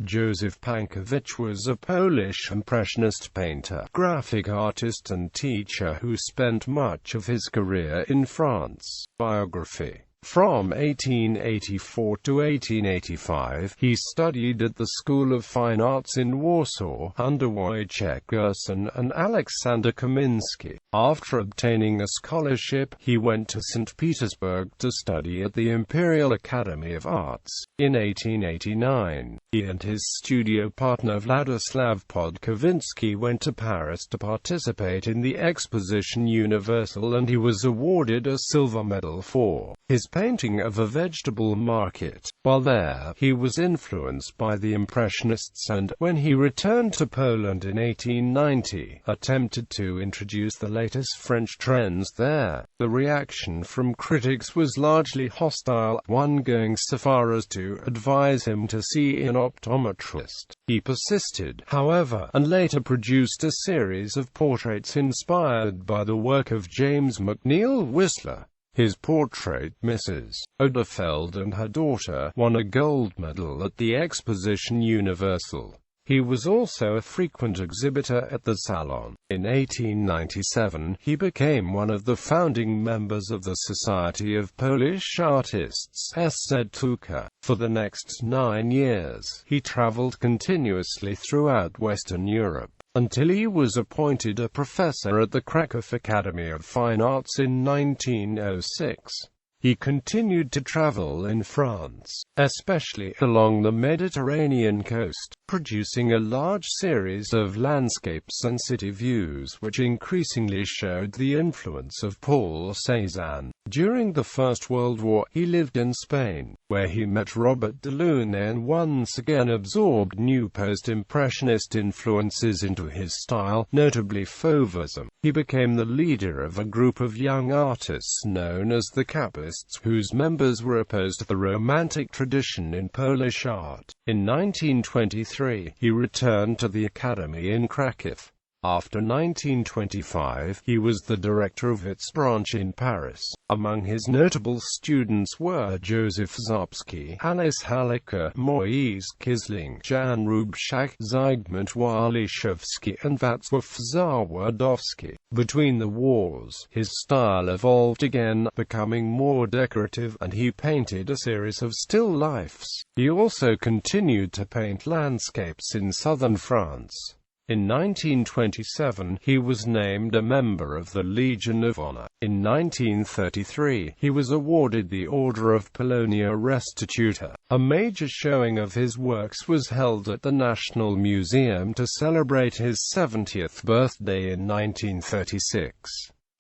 Józef Pankiewicz was a Polish impressionist painter, graphic artist and teacher who spent much of his career in France. Biography. From 1884 to 1885, he studied at the School of Fine Arts in Warsaw, under Wojciech Gerson and Aleksander Kamiński. After obtaining a scholarship, he went to St. Petersburg to study at the Imperial Academy of Arts. In 1889, he and his studio partner Władysław Podkowinski went to Paris to participate in the Exposition Universelle, and he was awarded a silver medal for his painting of a vegetable market. While there, he was influenced by the Impressionists and, when he returned to Poland in 1890, attempted to introduce the latest French trends there. The reaction from critics was largely hostile, one going so far as to advise him to see an optometrist. He persisted, however, and later produced a series of portraits inspired by the work of James McNeill Whistler. His portrait, Mrs. Odefeld and her daughter, won a gold medal at the Exposition Universelle. He was also a frequent exhibitor at the Salon. In 1897, he became one of the founding members of the Society of Polish Artists (SZTUKA). For the next 9 years, he traveled continuously throughout Western Europe, until he was appointed a professor at the Krakow Academy of Fine Arts in 1906. He continued to travel in France, especially along the Mediterranean coast, producing a large series of landscapes and city views which increasingly showed the influence of Paul Cézanne. During the First World War, he lived in Spain, where he met Robert Delaunay and once again absorbed new post-impressionist influences into his style, notably Fauvism. He became the leader of a group of young artists known as the Kappists, whose members were opposed to the Romantic tradition in Polish art. In 1923, he returned to the Academy in Kraków. After 1925, he was the director of its branch in Paris. Among his notable students were Józef Zabski, Alice Hallecker, Moise Kisling, Jan Rubczak, Zygmunt Waliszewski, and Wacław Zawodowski. Between the wars, his style evolved again, becoming more decorative, and he painted a series of still lifes. He also continued to paint landscapes in southern France. In 1927, he was named a member of the Legion of Honor. In 1933, he was awarded the Order of Polonia Restituta. A major showing of his works was held at the National Museum to celebrate his 70th birthday in 1936.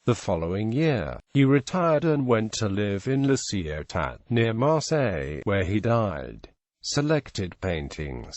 The following year, he retired and went to live in La Ciotat, near Marseille, where he died. Selected paintings.